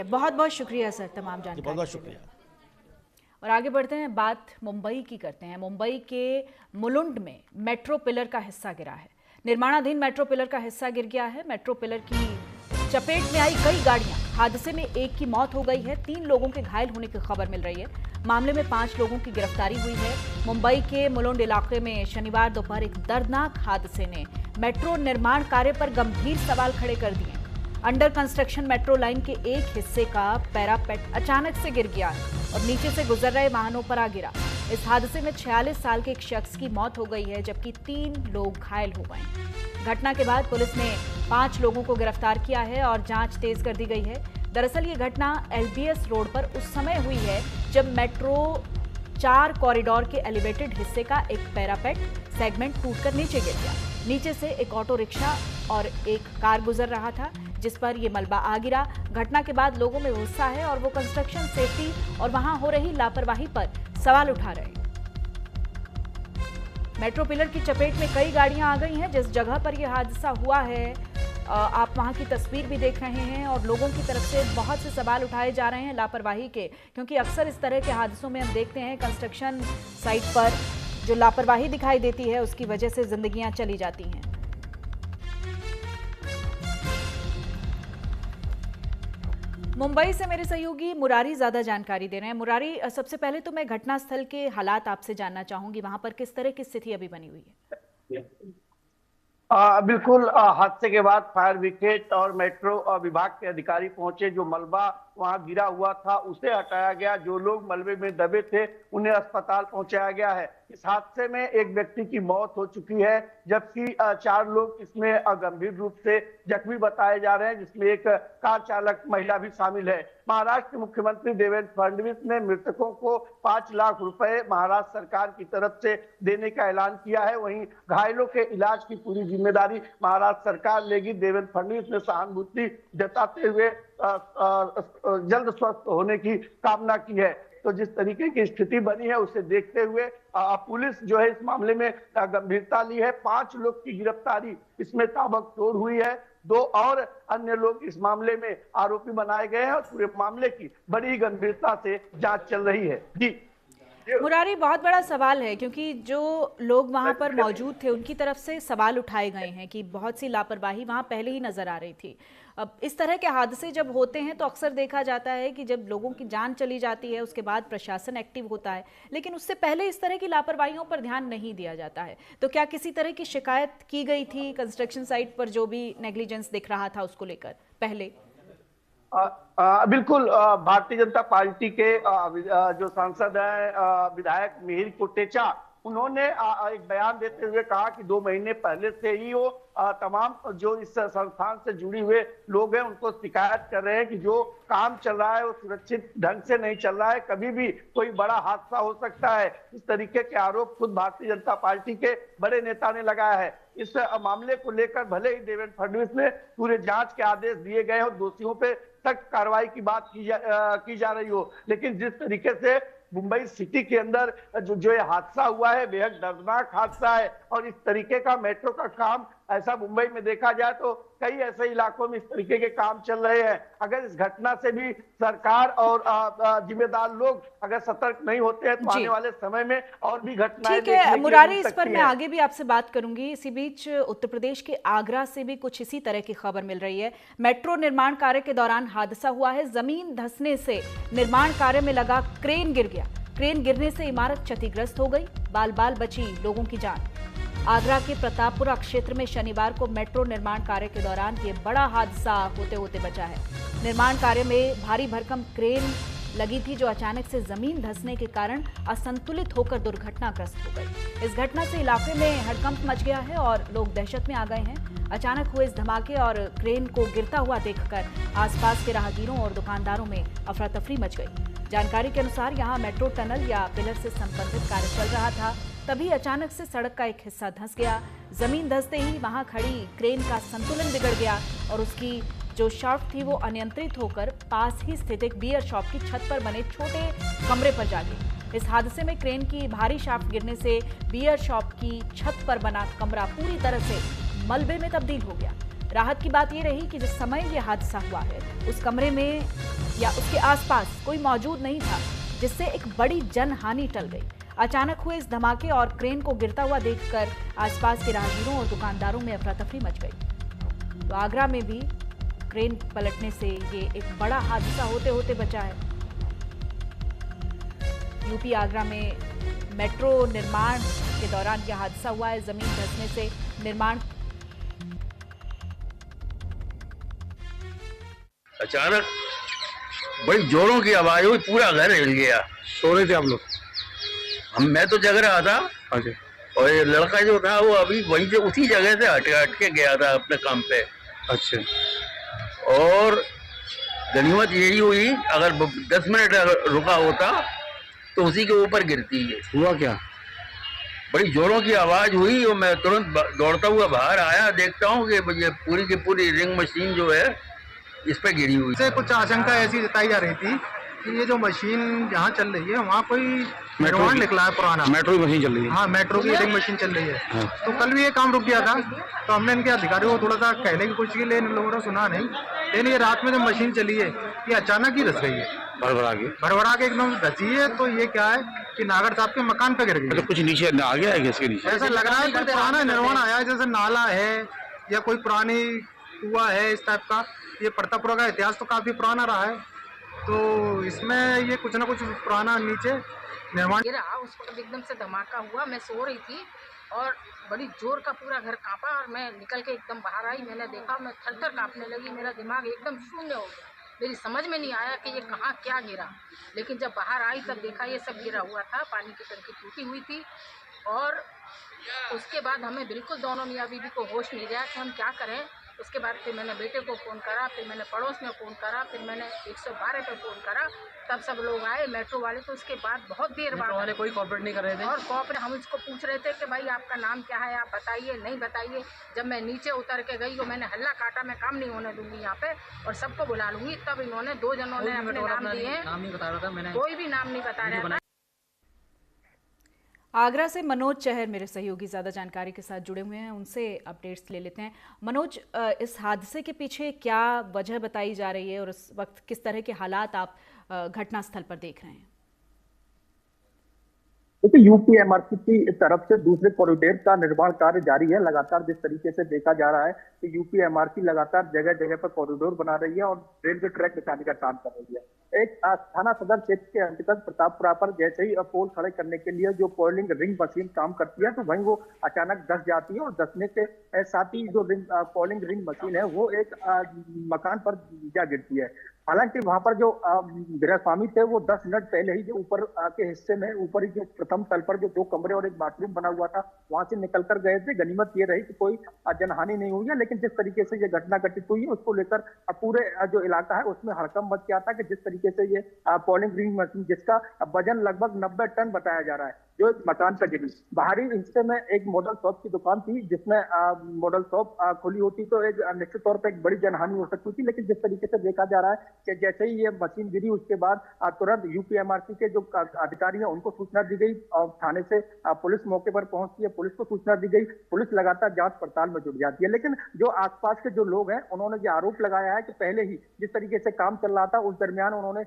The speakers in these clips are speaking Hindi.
बहुत बहुत शुक्रिया सर तमाम जानकारी बहुत बहुत के लिए। शुक्रिया। और आगे बढ़ते हैं, बात मुंबई की करते हैं। मुंबई के मुलुंड में मेट्रो पिलर का हिस्सा गिरा है। निर्माणाधीन मेट्रो पिलर का हिस्सा गिर गया है। मेट्रो पिलर की चपेट में आई कई गाड़ियां। हादसे में एक की मौत हो गई है, 3 लोगों के घायल होने की खबर मिल रही है। मामले में 5 लोगों की गिरफ्तारी हुई है। मुंबई के मुलुंड इलाके में शनिवार दोपहर एक दर्दनाक हादसे ने मेट्रो निर्माण कार्य पर गंभीर सवाल खड़े कर दिए। अंडर कंस्ट्रक्शन मेट्रो लाइन के एक हिस्से का पैरापेट अचानक से गिर गया और नीचे से गुजर रहे वाहनों पर आ गिरा। इस हादसे में 46 साल के एक शख्स की मौत हो गई है, जबकि 3 लोग घायल हो गए। घटना के बाद पुलिस ने 5 लोगों को गिरफ्तार किया है और जांच तेज कर दी गई है। दरअसल ये घटना एलबीएस रोड पर उस समय हुई है जब मेट्रो 4 कॉरिडोर के एलिवेटेड हिस्से का एक पैरापेट सेगमेंट टूटकर नीचे गिर गया। नीचे से एक ऑटो रिक्शा और एक कार गुजर रहा था, जिस पर यह मलबा आ गिरा। घटना के बाद लोगों में गुस्सा है और वो कंस्ट्रक्शन सेफ्टी और वहां हो रही लापरवाही पर सवाल उठा रहे हैं। मेट्रो पिलर की चपेट में कई गाड़ियां आ गई हैं। जिस जगह पर यह हादसा हुआ है, आप वहां की तस्वीर भी देख रहे हैं और लोगों की तरफ से बहुत से सवाल उठाए जा रहे हैं लापरवाही के, क्योंकि अक्सर इस तरह के हादसों में हम देखते हैं कंस्ट्रक्शन साइट पर जो लापरवाही दिखाई देती है उसकी वजह से जिंदगियां चली जाती हैं। मुंबई से मेरे सहयोगी मुरारी ज्यादा जानकारी दे रहे हैं। मुरारी, सबसे पहले तो मैं घटनास्थल के हालात आपसे जानना चाहूंगी, वहां पर किस तरह की स्थिति अभी बनी हुई है? बिल्कुल। हादसे के बाद फायर ब्रिगेड और मेट्रो विभाग के अधिकारी पहुंचे। जो मलबा वहां गिरा हुआ था उसे हटाया गया। जो लोग मलबे में दबे थे उन्हें अस्पताल पहुंचाया गया है। इस हादसे में एक व्यक्ति की मौत हो चुकी है, जबकि 4 लोग इसमें गंभीर रूप से जख्मी बताए जा रहे हैं, जिसमें एक कार चालक महिला भी शामिल है। महाराष्ट्र के मुख्यमंत्री देवेंद्र फडणवीस ने मृतकों को 5 लाख रुपए महाराष्ट्र सरकार की तरफ से देने का ऐलान किया है। वहीं घायलों के इलाज की पूरी जिम्मेदारी महाराष्ट्र सरकार लेगी। देवेंद्र फडणवीस ने सहानुभूति जताते हुए जल्द स्वस्थ होने की कामना की है। तो जिस तरीके की स्थिति बनी है उसे देखते हुए पुलिस जो है इस मामले में गंभीरता ली है। 5 लोग की गिरफ्तारी इसमें ताबड़तोड़ हुई है। 2 और अन्य लोग इस मामले में आरोपी बनाए गए हैं और पूरे मामले की बड़ी गंभीरता से जांच चल रही है। जी मुरारी, बहुत बड़ा सवाल है क्योंकि जो लोग वहां पर मौजूद थे उनकी तरफ से सवाल उठाए गए हैं कि बहुत सी लापरवाही वहां पहले ही नजर आ रही थी। अब इस तरह के हादसे जब होते हैं तो अक्सर देखा जाता है कि जब लोगों की जान चली जाती है उसके बाद प्रशासन एक्टिव होता है, लेकिन उससे पहले इस तरह की लापरवाहियों पर ध्यान नहीं दिया जाता है। तो क्या किसी तरह की शिकायत की गई थी कंस्ट्रक्शन साइट पर जो भी नेग्लिजेंस दिख रहा था उसको लेकर पहले? बिल्कुल। भारतीय जनता पार्टी के जो सांसद हैं विधायक मिहिर कोटेचा, उन्होंने एक बयान देते हुए कहा कि 2 महीने पहले से ही वो तमाम जो इस संस्थान से जुड़े हुए लोग हैं उनको शिकायत कर रहे हैं कि जो काम चल रहा है वो सुरक्षित ढंग से नहीं चल रहा है, कभी भी कोई बड़ा हादसा हो सकता है। इस तरीके के आरोप खुद भारतीय जनता पार्टी के बड़े नेता ने लगाया है। इस मामले को लेकर भले ही देवेंद्र फडणवीस ने पूरे जांच के आदेश दिए गए और दोषियों पे सख्त कार्रवाई की बात की जा रही हो, लेकिन जिस तरीके से मुंबई सिटी के अंदर जो ये हादसा हुआ है बेहद दर्दनाक हादसा है। और इस तरीके का मेट्रो का काम ऐसा मुंबई में देखा जाए तो कई ऐसे इलाकों में इस तरीके के काम चल रहे हैं। अगर इस घटना से भी सरकार और जिम्मेदार लोग अगर सतर्क नहीं होते हैं तो आने वाले समय में और भी घटनाएं ठीक है मुरारी, इस पर मैं आगे भी आपसे बात करूंगी। इसी बीच उत्तर प्रदेश के आगरा से भी कुछ इसी तरह की खबर मिल रही है। मेट्रो निर्माण कार्य के दौरान हादसा हुआ है। जमीन धंसने से निर्माण कार्य में लगा क्रेन गिर गया। क्रेन गिरने से इमारत क्षतिग्रस्त हो गई, बाल बाल बची लोगों की जान। आगरा के प्रतापपुरा क्षेत्र में शनिवार को मेट्रो निर्माण कार्य के दौरान ये बड़ा हादसा होते होते बचा है। निर्माण कार्य में भारी भरकम क्रेन लगी थी जो अचानक से जमीन धंसने के कारण असंतुलित होकर दुर्घटनाग्रस्त हो गई। इस घटना से इलाके में हड़कंप मच गया है और लोग दहशत में आ गए हैं। अचानक हुए इस धमाके और क्रेन को गिरता हुआ देखकर आसपास के राहगीरों और दुकानदारों में अफरा तफरी मच गई। जानकारी के अनुसार यहां मेट्रो टनल या पिलर से संबंधित कार्य चल रहा था, तभी अचानक से सड़क का एक हिस्सा धंस गया। जमीन धंसते ही वहां खड़ी क्रेन का संतुलन बिगड़ गया और उसकी जो शाफ्ट थी वो अनियंत्रित होकर पास ही स्थित एक बियर शॉप की छत पर बने छोटे कमरे पर जा गिरी। इस हादसे में क्रेन की भारी शाफ्ट गिरने से बियर शॉप की छत पर बना कमरा पूरी तरह से मलबे में तब्दील हो गया। राहत की बात ये रही कि जिस समय ये हादसा हुआ है उस कमरे में या उसके आसपास कोई मौजूद नहीं था, जिससे एक बड़ी जनहानि टल गई। अचानक हुए इस धमाके और क्रेन को गिरता हुआ देखकर आसपास के राहगीरों और दुकानदारों में अफरा तफरी मच गई। तो आगरा में भी क्रेन पलटने से ये एक बड़ा हादसा होते होते बचा है। यूपी आगरा में मेट्रो निर्माण के दौरान यह हादसा हुआ है। जमीन धंसने से निर्माण अचानक बड़ी जोरों की आवाज हुई, पूरा घर हिल गया। सो रहे थे आप लोग? मैं तो जग रहा था। अच्छा। और ये लड़का जो था वो अभी वहीं से उसी जगह से हट के गया था अपने काम पे। अच्छा। और गनीमत यही हुई, अगर 10 मिनट रुका होता तो उसी के ऊपर गिरती है। हुआ क्या? बड़ी जोरों की आवाज हुई और मैं तुरंत दौड़ता हुआ बाहर आया, देखता हूँ कि ये पूरी की पूरी रिंग मशीन जो है इस पे गिरी हुई से कुछ आशंका ऐसी जताई जा रही थी कि ये जो मशीन जहाँ चल रही है वहाँ कोई निर्माण निकला है पुराना। मेट्रो की मशीन चल रही है? हाँ, मेट्रो की रिंग मशीन चल रही है। हाँ। तो कल भी ये काम रुक गया था, तो हमने इनके अधिकारियों को थोड़ा सा कहने की कोशिश की, लेकिन इन लोगों ने सुना नहीं। लेकिन ये रात में जब मशीन चली है ये अचानक ही धस गई है, भड़बड़ा के एकदम धसी है। तो ये क्या है कि नागर साहब के मकान पे गिर गई। तो कुछ नीचे आ गया है इसके नीचे? ऐसा लग रहा है कि पुराना निर्माण आया है, जैसे नाला है या कोई पुरानी कुआ है इस टाइप का। ये प्रतापपुरा का इतिहास तो काफी पुराना रहा है, तो इसमें ये कुछ ना कुछ पुराना नीचे निर्माण गिरा। उस वक्त एकदम से धमाका हुआ, मैं सो रही थी और बड़ी जोर का पूरा घर कांपा और मैं निकल के एकदम बाहर आई। मैंने देखा, मैं थर थर कांपने लगी, मेरा दिमाग एकदम शून्य हो गया। मेरी समझ में नहीं आया कि ये कहाँ क्या गिरा। लेकिन जब बाहर आई तब देखा ये सब गिरा हुआ था, पानी की टंकी टूटी हुई थी। और उसके बाद हमें बिल्कुल दोनों मियाँ बीवी को होश नहीं रहा कि हम क्या करें। उसके बाद फिर मैंने बेटे को फ़ोन करा, फिर मैंने पड़ोस में फ़ोन करा, फिर मैंने 112 पे फ़ोन करा, तब सब लोग आए मेट्रो वाले। तो उसके बाद बहुत देर बाद वाले कोई कॉपरेट नहीं कर रहे थे और कॉपरेट हम इसको पूछ रहे थे कि भाई आपका नाम क्या है, आप बताइए, नहीं बताइए। जब मैं नीचे उतर के गई और मैंने हल्ला काटा, मैं काम नहीं होने दूंगी यहाँ पे और सबको बुला लूंगी, तब इन्होंने 2 जनों ने अपने नाम दिए। नाम नहीं बता रहा था मैंने, कोई भी नाम नहीं बता रहा था। आगरा से मनोज चहर मेरे सहयोगी ज़्यादा जानकारी के साथ जुड़े हुए हैं, उनसे अपडेट्स ले लेते हैं। मनोज, इस हादसे के पीछे क्या वजह बताई जा रही है और इस वक्त किस तरह के हालात आप घटनास्थल पर देख रहे हैं? देखिए, यूपीएमआरसी की तरफ से दूसरे कॉरिडोर का निर्माण कार्य जारी है। लगातार जिस तरीके से देखा जा रहा है कि यूपीएमआरसी लगातार जगह जगह पर कॉरिडोर बना रही है और रेलवे ट्रैक बिछाने का काम कर रही है। एक थाना सदर क्षेत्र के अंतर्गत प्रतापपुरा पर जैसे ही पोल खड़े करने के लिए जो पोलिंग रिंग मशीन काम करती है, तो वहीं वो अचानक धस जाती है और धसने के साथ ही जो पोलिंग रिंग मशीन है वो एक मकान पर जा गिरती है। हालांकि वहां पर जो गृहस्वामी थे वो 10 मिनट पहले ही जो ऊपर के हिस्से में, ऊपर ही जो प्रथम तल पर जो 2 कमरे और एक बाथरूम बना हुआ था, वहां से निकल कर गए थे। गनीमत ये रही कि कोई जनहानि नहीं हुई है, लेकिन जिस तरीके से ये घटना घटित हुई है उसको लेकर पूरे जो इलाका है उसमें हड़कंप मच गया था कि जिस तरीके से ये पोलिंग रिंग मशीन, जिसका वजन लगभग 90 टन बताया जा रहा है, जो मकान पर गिरी। बाहरी हिस्से में एक मॉडल शॉप की दुकान थी, जिसमें मॉडल शॉप खुली होती तो एक निश्चित तौर पर एक बड़ी जनहानि हो सकती थी। लेकिन जिस तरीके से देखा जा रहा है कि जैसे ही ये मशीन गिरी उसके बाद तुरंत यूपीएमआरसी के जो अधिकारी हैं उनको सूचना दी गई और थाने से पुलिस मौके पर पहुंचती है, पुलिस को सूचना दी गई, पुलिस लगातार जांच पड़ताल में जुट जाती है। लेकिन जो आसपास के जो लोग हैं उन्होंने ये आरोप लगाया है कि पहले ही जिस तरीके से काम चल रहा था उस दरमियान उन्होंने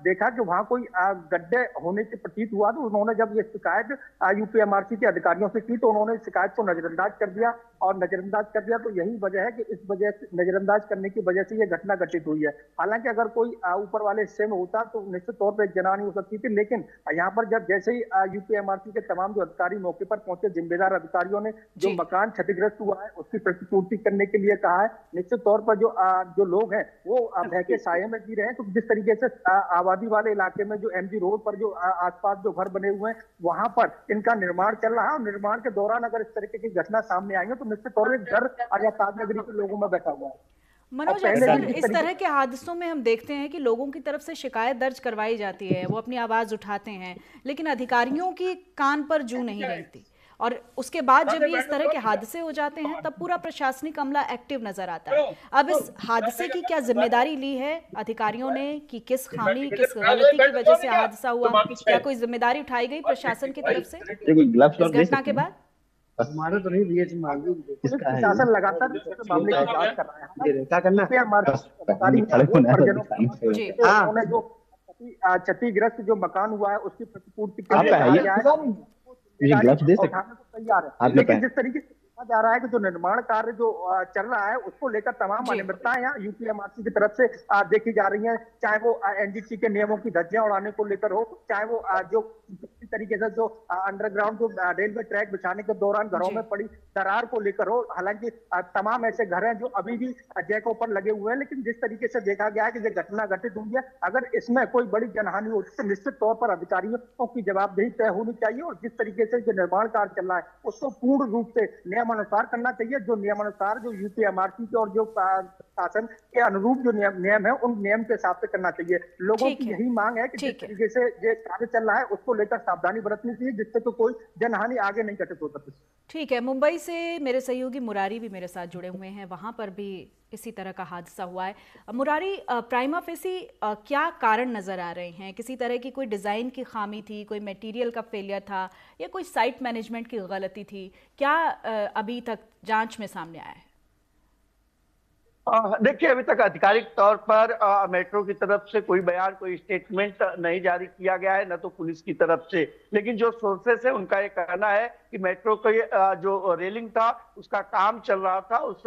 देखा कि वहां कोई गड्ढे होने के प्रतीत हुआ, तो उन्होंने जब ये शिकायत यूपीएमआरसी के अधिकारियों से की तो उन्होंने शिकायत को नजरअंदाज कर दिया तो यही वजह है कि इस वजह से नजरअंदाज करने की वजह से ये घटना घटित हुई है। हालांकि अगर कोई ऊपर वाले हिस्से में होता तो निश्चित तौर पर एक जनहानि हो सकती थी, लेकिन यहाँ पर जब जैसे ही यूपीएमआरसी के तमाम जो अधिकारी मौके पर पहुंचे, जिम्मेदार अधिकारियों ने जो मकान क्षतिग्रस्त हुआ है उसकी प्रतिपूर्ति करने के लिए कहा है। निश्चित तौर पर जो लोग हैं वो भय के साये में जी रहे हैं। तो जिस तरीके से आबादी वाले इलाके में जो एमजी रोड पर जो आसपास जो घर बने हुए हैं वहां पर इनका निर्माण चल रहा है और निर्माण के दौरान अगर इस तरीके की घटना सामने आएंगे तो निश्चित तौर पर डर आजाद नगरी के लोगों में बैठा हुआ है। मनोज, अक्सर इस तरह के हादसों में हम देखते हैं कि लोगों की तरफ से शिकायत दर्ज करवाई जाती है, वो अपनी आवाज उठाते हैं, लेकिन अधिकारियों की कान पर जू नहीं लगती और उसके बाद जब ये इस तरह के हादसे हो जाते हैं तब पूरा प्रशासनिक अमला एक्टिव नजर आता है। अब इस हादसे की क्या जिम्मेदारी ली है अधिकारियों ने कि किस खामी, किस गलती की वजह से हादसा हुआ? क्या कोई जिम्मेदारी उठाई गई प्रशासन की तरफ से इस घटना के बाद? हमारे तो नहीं दिए थे, मांगी इसका है शासन लगातार मामले की जांच कर रहा है। क्या करना है? उन्होंने जो क्षतिग्रस्त जो मकान हुआ है उसकी प्रतिपूर्ति के लिए कहा गया है, तैयार है। लेकिन जिस तरीके से कहा जा रहा है कि जो निर्माण कार्य जो चल रहा है उसको लेकर तमाम अनियमितताएं यहाँ यूपीएमआरसी की तरफ से देखी जा रही हैं, चाहे वो एनजीटी के नियमों की धज्जियां उड़ाने को लेकर हो, चाहे वो जो किसी तरीके से जो अंडरग्राउंड जो रेलवे ट्रैक बिछाने के दौरान घरों में पड़ी दरार को लेकर हो। हालांकि तमाम ऐसे घर हैं जो अभी भी जैकों पर लगे हुए हैं, लेकिन जिस तरीके से देखा गया है कि ये घटना घटित हुई है, अगर इसमें कोई बड़ी जनहानि होती तो निश्चित तौर पर अधिकारियों की जवाबदेही तय होनी चाहिए और जिस तरीके से जो निर्माण कार्य चल रहा है उसको पूर्ण रूप से नियमानुसार करना चाहिए। जो नियमानुसार जो यूपीएमआरसी के और जो शासन के अनुरूप जो नियम है उन नियम के हिसाब से करना चाहिए। लोगों की यही मांग है कि जिस तरीके से ये कार्य चल रहा है उसको लेकर सावधानी बरतनी चाहिए, जिससे तो कोई जनहानि आगे नहीं घटित हो सकती। ठीक है, मुंबई से मेरे सहयोगी मुरारी भी मेरे साथ जुड़े हुए हैं, वहां पर भी इसी तरह का हादसा हुआ है। मुरारी, प्राइमा फेसी क्या कारण नजर आ रहे हैं? किसी तरह की कोई डिजाइन की खामी थी, कोई मटेरियल का फेलियर था या कोई साइट मैनेजमेंट की गलती थी? क्या अभी तक जांच में सामने आया है? देखिए, अभी तक आधिकारिक तौर पर मेट्रो की तरफ से कोई बयान, कोई स्टेटमेंट नहीं जारी किया गया है, न तो पुलिस की तरफ से। लेकिन जो सोर्सेस है उनका ये कहना है कि मेट्रो का जो रेलिंग था उसका काम चल रहा था, उस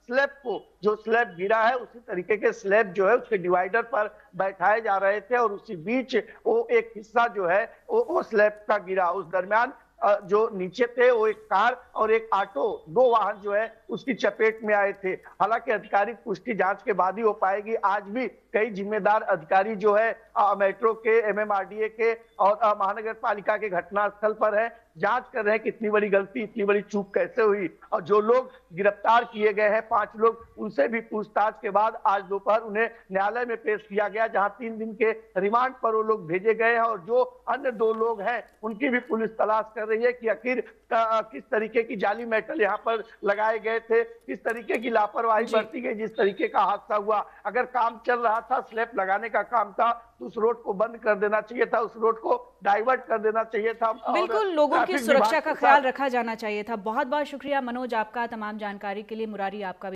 स्लैब को, जो स्लैब गिरा है उसी तरीके के स्लैब जो है उसके डिवाइडर पर बैठाए जा रहे थे और उसी बीच वो एक हिस्सा जो है वो स्लैब का गिरा। उस दरमियान जो नीचे थे वो एक कार और एक ऑटो, दो वाहन जो है उसकी चपेट में आए थे। हालांकि आधिकारिक पुष्टि जांच के बाद ही हो पाएगी। आज भी कई जिम्मेदार अधिकारी जो है मेट्रो के, एमएमआरडीए के और महानगर पालिका के घटनास्थल पर है, जांच कर रहे हैं कि इतनी बड़ी गलती, इतनी बड़ी चूक कैसे हुई। और जो लोग गिरफ्तार किए गए हैं 5 लोग, उनसे भी पूछताछ के बाद आज दोपहर उन्हें न्यायालय में पेश किया गया, जहां 3 दिन के रिमांड पर वो लोग भेजे गए हैं। और जो अन्य 2 लोग हैं उनकी भी पुलिस तलाश कर रही है कि आखिर किस तरीके की जाली मेटल यहाँ पर लगाए गए थे, किस तरीके की लापरवाही बरती गई, जिस तरीके का हादसा हुआ। अगर काम चल रहा था, स्लैब लगाने का काम था, तो उस रोड को बंद कर देना चाहिए था, उस रोड को डाइवर्ट कर देना चाहिए था। बिल्कुल, लोगों की सुरक्षा का ख्याल रखा जाना चाहिए था। बहुत बहुत शुक्रिया मनोज आपका तमाम जानकारी के लिए। मुरारी, आपका